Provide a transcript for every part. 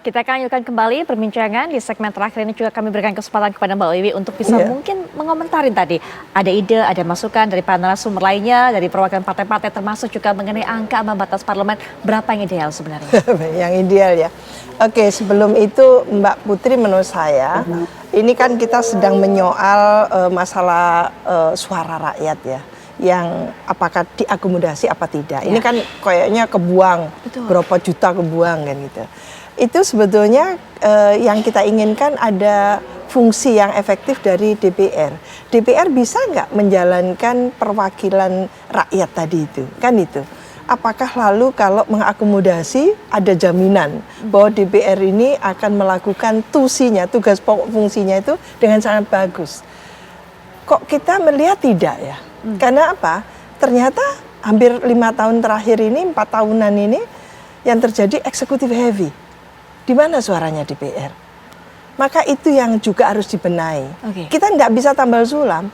Kita akan lanjutkan kembali perbincangan di segmen terakhir ini, juga kami berikan kesempatan kepada Mbak Wiwi untuk bisa mungkin mengomentarin tadi. Ada ide, ada masukan dari para narasumber lainnya, dari perwakilan partai-partai, termasuk juga mengenai angka ambang batas parlemen, berapa yang ideal sebenarnya? Yang ideal ya. Oke, sebelum itu Mbak Putri, menurut saya ini kan kita sedang menyoal masalah suara rakyat ya, yang apakah diakomodasi apa tidak. Ini kan kayaknya kebuang, berapa juta kebuang kan gitu. Itu sebetulnya yang kita inginkan ada fungsi yang efektif dari DPR. DPR bisa nggak menjalankan perwakilan rakyat tadi itu, kan itu. Apakah lalu kalau mengakomodasi ada jaminan bahwa DPR ini akan melakukan tusinya, tugas pokok fungsinya itu dengan sangat bagus. Kok kita melihat tidak ya? Karena apa? Ternyata hampir 5 tahun terakhir ini, 4 tahunan ini yang terjadi eksekutif heavy. Di mana suaranya DPR? Maka itu yang juga harus dibenahi. Kita nggak bisa tambal sulam.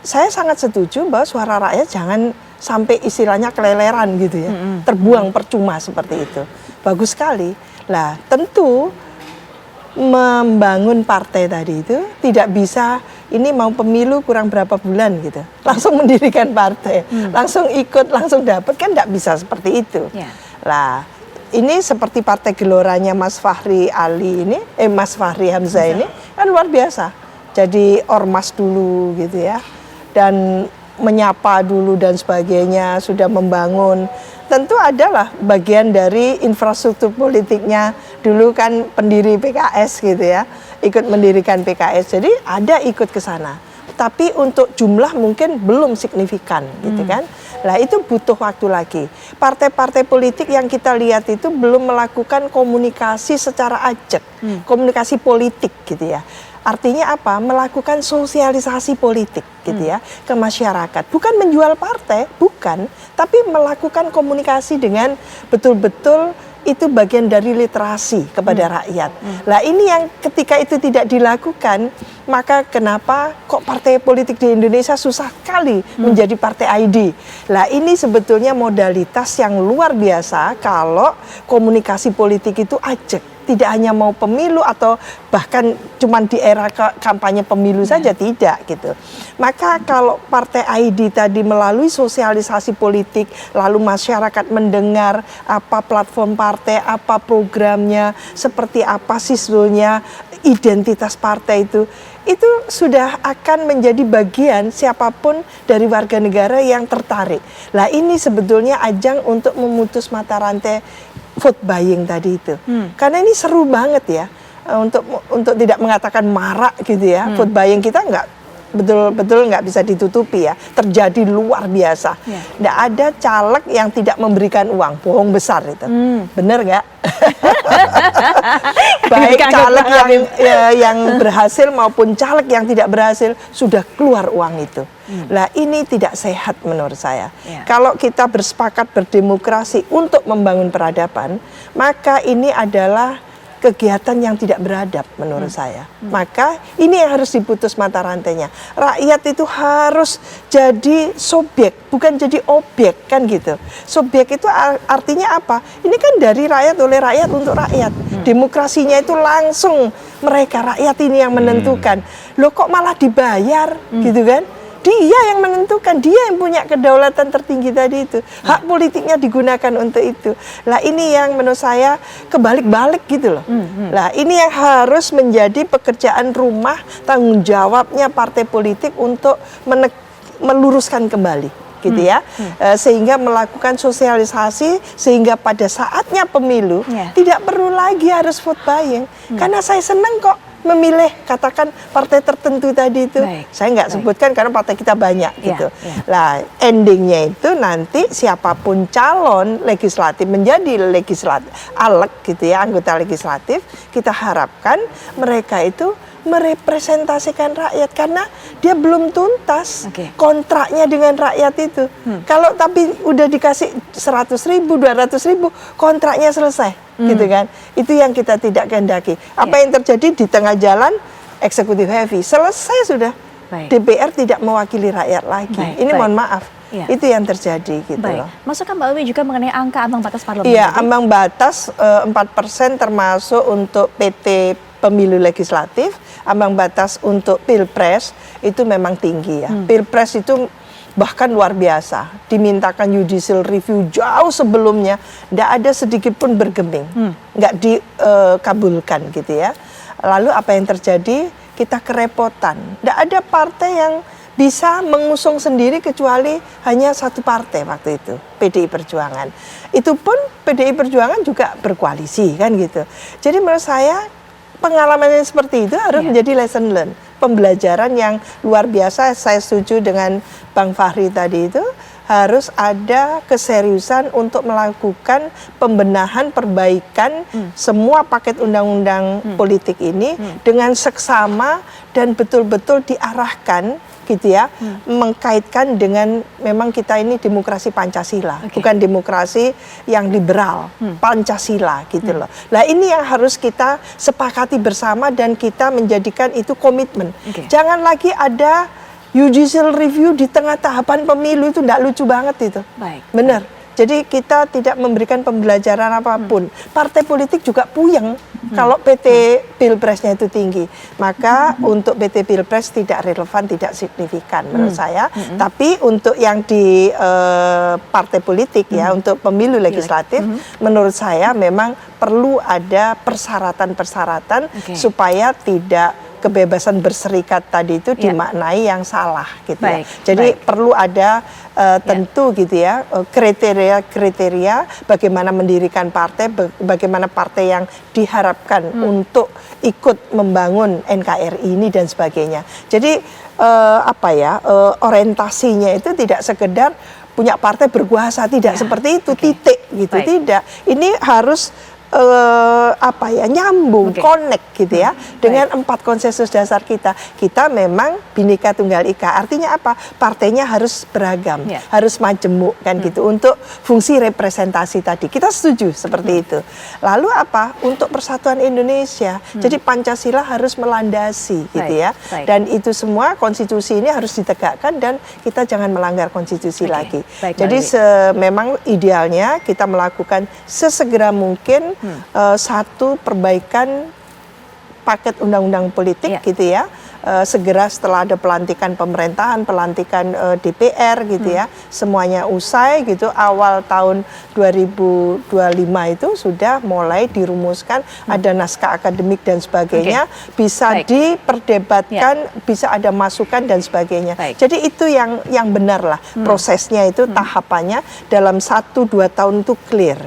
Saya sangat setuju bahwa suara rakyat jangan sampai istilahnya keleleran gitu ya, terbuang percuma seperti itu. Bagus sekali. Lah tentu membangun partai tadi itu tidak bisa ini mau pemilu kurang berapa bulan gitu, langsung mendirikan partai, langsung ikut, langsung dapat, kan nggak bisa seperti itu. Lah ini seperti partai geloranya Mas Fahri Ali ini, Mas Fahri Hamzah ini kan luar biasa. Jadi ormas dulu gitu ya, dan menyapa dulu dan sebagainya, sudah membangun. Tentu adalah bagian dari infrastruktur politiknya. Dulu kan pendiri PKS gitu ya, ikut mendirikan PKS. Jadi ada ikut ke sana. Tapi untuk jumlah mungkin belum signifikan gitu kan. Lah itu butuh waktu lagi. Partai-partai politik yang kita lihat itu belum melakukan komunikasi secara ajak, komunikasi politik gitu ya. Artinya apa? Melakukan sosialisasi politik gitu ya ke masyarakat. Bukan menjual partai, bukan, tapi melakukan komunikasi dengan betul-betul itu bagian dari literasi kepada rakyat. Lah ini yang ketika itu tidak dilakukan, maka kenapa kok partai politik di Indonesia susah sekali menjadi partai ID. Lah ini sebetulnya modalitas yang luar biasa kalau komunikasi politik itu ajak. Tidak hanya mau pemilu atau bahkan cuma di era kampanye pemilu saja, tidak gitu. Maka kalau partai ID tadi melalui sosialisasi politik, lalu masyarakat mendengar apa platform partai, apa programnya, seperti apa sislonya, identitas partai itu sudah akan menjadi bagian siapapun dari warga negara yang tertarik. Lah ini sebetulnya ajang untuk memutus mata rantai vote buying tadi itu. Karena ini seru banget ya, untuk tidak mengatakan marak gitu ya. Vote buying kita betul-betul nggak bisa ditutupi ya, terjadi luar biasa. Nggak ada caleg yang tidak memberikan uang, bohong besar itu. Bener nggak? Baik caleg yang berhasil maupun caleg yang tidak berhasil sudah keluar uang itu. Lah ini tidak sehat menurut saya. Kalau kita bersepakat berdemokrasi untuk membangun peradaban, maka ini adalah kegiatan yang tidak beradab menurut saya. Maka ini yang harus diputus mata rantainya. Rakyat itu harus jadi subjek, bukan jadi objek kan gitu. Subjek itu artinya apa? Ini kan dari rakyat, oleh rakyat, untuk rakyat. Demokrasinya itu langsung mereka, rakyat ini yang menentukan. Loh kok malah dibayar gitu kan? Dia yang menentukan, dia yang punya kedaulatan tertinggi tadi itu. Hak politiknya digunakan untuk itu. Lah ini yang menurut saya kebalik-balik gitu loh. Lah ini yang harus menjadi pekerjaan rumah, tanggung jawabnya partai politik untuk meluruskan kembali gitu ya. Sehingga melakukan sosialisasi, sehingga pada saatnya pemilu tidak perlu lagi harus vote buying. Karena saya senang kok memilih katakan partai tertentu tadi itu. Saya nggak sebutkan karena partai kita banyak gitu. Lah endingnya itu nanti siapapun calon legislatif menjadi legislatif ALEG gitu ya, anggota legislatif, kita harapkan mereka itu merepresentasikan rakyat karena dia belum tuntas kontraknya dengan rakyat itu. Kalau tapi udah dikasih 100.000, 200.000, kontraknya selesai, gitu kan? Itu yang kita tidak kehendaki. Apa yang terjadi di tengah jalan, eksekutif heavy, selesai sudah. DPR tidak mewakili rakyat lagi. Ini mohon maaf. Ya. Itu yang terjadi gitu Baik. loh. Masukan Mbak Wiwi juga mengenai angka ambang batas parlemen. Iya, tadi? ambang batas 4% termasuk untuk PT pemilu legislatif, ambang batas untuk pilpres itu memang tinggi ya. Pilpres itu bahkan luar biasa, dimintakan judicial review jauh sebelumnya, tidak ada sedikit pun bergeming, nggak dikabulkan gitu ya. Lalu apa yang terjadi? Kita kerepotan, tidak ada partai yang bisa mengusung sendiri kecuali hanya satu partai waktu itu, PDI Perjuangan. Itu pun PDI Perjuangan juga berkoalisi kan gitu. Jadi menurut saya pengalaman yang seperti itu harus menjadi lesson learn, pembelajaran yang luar biasa. Saya setuju dengan Bang Fahri tadi itu, harus ada keseriusan untuk melakukan pembenahan, perbaikan semua paket undang-undang politik ini dengan seksama dan betul-betul diarahkan gitu ya, mengkaitkan dengan memang kita ini demokrasi Pancasila, bukan demokrasi yang liberal, Pancasila gitu loh. Nah ini yang harus kita sepakati bersama dan kita menjadikan itu komitmen. Jangan lagi ada judicial review di tengah tahapan pemilu, itu tidak lucu banget itu. Baik. Benar. Jadi kita tidak memberikan pembelajaran apapun. Partai politik juga puyeng kalau PT Pilpresnya itu tinggi. Maka untuk PT Pilpres tidak relevan, tidak signifikan menurut saya. Tapi untuk yang di partai politik ya, untuk pemilu legislatif, menurut saya memang perlu ada persyaratan-persyaratan supaya tidak kebebasan berserikat tadi itu dimaknai yang salah gitu ya. Jadi perlu ada tentu gitu ya kriteria-kriteria bagaimana mendirikan partai, bagaimana partai yang diharapkan untuk ikut membangun NKRI ini dan sebagainya. Jadi orientasinya itu tidak sekedar punya partai berkuasa, tidak seperti itu, titik gitu, tidak. Ini harus nyambung, connect gitu ya dengan 4 konsensus dasar kita. Kita memang Bhinneka Tunggal Ika. Artinya apa? Partainya harus beragam, harus majemuk kan gitu untuk fungsi representasi tadi. Kita setuju seperti itu. Lalu apa? Untuk persatuan Indonesia. Jadi Pancasila harus melandasi gitu ya. Dan itu semua konstitusi ini harus ditegakkan dan kita jangan melanggar konstitusi lagi. Jadi memang idealnya kita melakukan sesegera mungkin satu perbaikan paket undang-undang politik gitu ya, segera setelah ada pelantikan pemerintahan, pelantikan DPR gitu ya, semuanya usai gitu, awal tahun 2025 itu sudah mulai dirumuskan, ada naskah akademik dan sebagainya, bisa diperdebatkan, bisa ada masukan dan sebagainya. Jadi itu yang benar lah, prosesnya itu tahapannya dalam 1-2 tahun itu clear.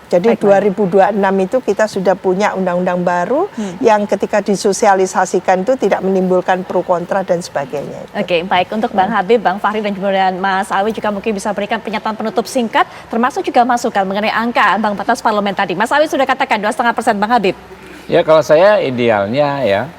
Jadi 2026 itu kita sudah punya undang-undang baru yang ketika disosialisasikan itu tidak menimbulkan pro kontra dan sebagainya. Oke, baik. Untuk Bang Habib, Bang Fahri dan juga Mas Awi juga mungkin bisa berikan pernyataan penutup singkat, termasuk juga masukan mengenai angka ambang batas parlemen tadi. Mas Awi sudah katakan 2,5% Bang Habib. Ya, kalau saya idealnya ya,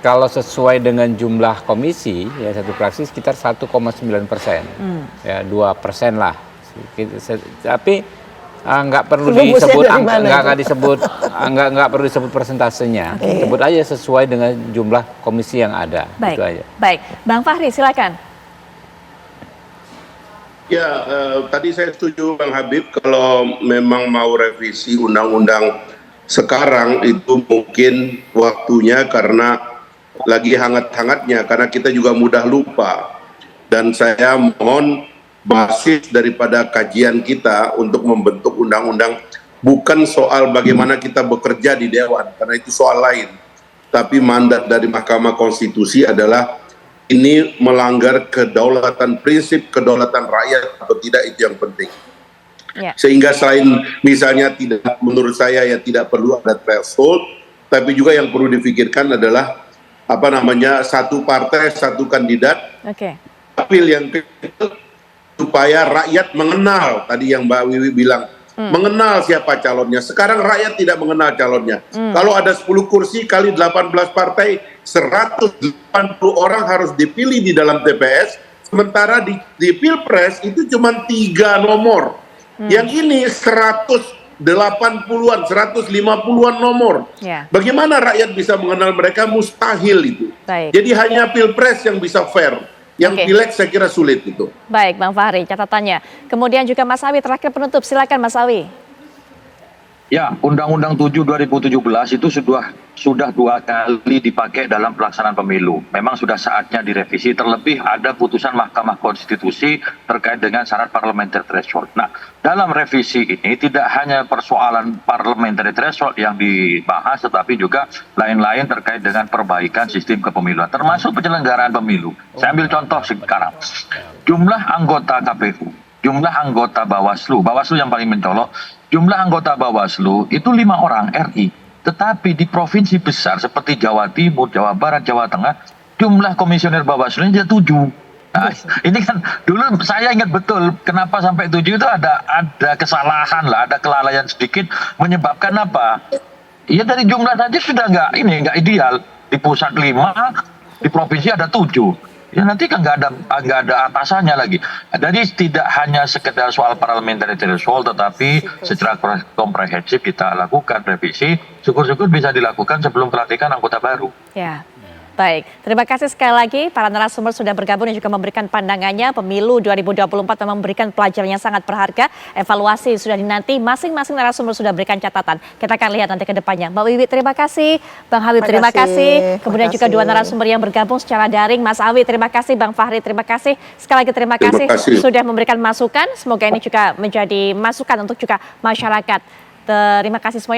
kalau sesuai dengan jumlah komisi ya satu fraksi sekitar 1,9%, ya 2% lah. Tapi nggak perlu disebut nggak perlu disebut persentasenya, sebut aja sesuai dengan jumlah komisi yang ada. Baik, itu aja. Baik, Bang Fahri silakan. Ya, tadi saya setuju Bang Habib kalau memang mau revisi undang-undang sekarang itu mungkin waktunya karena lagi hangat-hangatnya, karena kita juga mudah lupa. Dan saya mohon basis daripada kajian kita untuk membentuk undang-undang bukan soal bagaimana kita bekerja di Dewan, karena itu soal lain. Tapi mandat dari Mahkamah Konstitusi adalah ini melanggar kedaulatan, prinsip kedaulatan rakyat atau tidak, itu yang penting. Sehingga selain misalnya tidak, menurut saya ya tidak perlu ada threshold, tapi juga yang perlu difikirkan adalah satu partai, satu kandidat, dapil yang kecil, supaya rakyat mengenal, tadi yang Mbak Wiwi bilang, mengenal siapa calonnya. Sekarang rakyat tidak mengenal calonnya. Kalau ada 10 kursi kali 18 partai, 180 orang harus dipilih di dalam TPS, sementara di Pilpres itu cuma 3 nomor. Yang ini 180-an, 150-an nomor. Bagaimana rakyat bisa mengenal mereka? Mustahil itu. Jadi hanya Pilpres yang bisa fair. Yang Oke. pileg saya kira sulit itu. Baik, Bang Fahri, catatannya. Kemudian juga Mas Awi, terakhir penutup. Silakan Mas Awi. Ya, Undang-Undang 7 2017 itu sudah 2 kali dipakai dalam pelaksanaan pemilu. Memang sudah saatnya direvisi, terlebih ada putusan Mahkamah Konstitusi terkait dengan syarat parliamentary threshold. Nah, dalam revisi ini tidak hanya persoalan parliamentary threshold yang dibahas, tetapi juga lain-lain terkait dengan perbaikan sistem kepemiluan, termasuk penyelenggaraan pemilu. Saya ambil contoh sekarang. Jumlah anggota KPU, jumlah anggota Bawaslu yang paling mencolok, jumlah anggota Bawaslu itu 5 orang RI. Tetapi di provinsi besar seperti Jawa Timur, Jawa Barat, Jawa Tengah, jumlah komisioner Bawaslu ini 7. Nah, ini kan dulu saya ingat betul kenapa sampai 7 itu ada kesalahan lah, ada kelalaian sedikit, menyebabkan apa? Ya dari jumlah saja sudah nggak ideal. Di pusat 5, di provinsi ada 7. Ya nanti kan nggak ada atasannya lagi. Jadi tidak hanya sekedar soal parliamentary threshold, tetapi secara komprehensif kita lakukan revisi. Syukur-syukur bisa dilakukan sebelum pelantikan anggota baru. Ya, baik. Terima kasih sekali lagi para narasumber sudah bergabung dan juga memberikan pandangannya. Pemilu 2024 memang memberikan pelajaran yang sangat berharga. Evaluasi sudah dinanti, masing-masing narasumber sudah berikan catatan. Kita akan lihat nanti ke depannya. Mbak Wiwi, terima kasih. Bang Habib, terima kasih. Kemudian juga 2 narasumber yang bergabung secara daring. Mas Awi, terima kasih. Bang Fahri, terima kasih. Sekali lagi terima kasih sudah memberikan masukan. Semoga ini juga menjadi masukan untuk juga masyarakat. Terima kasih semuanya.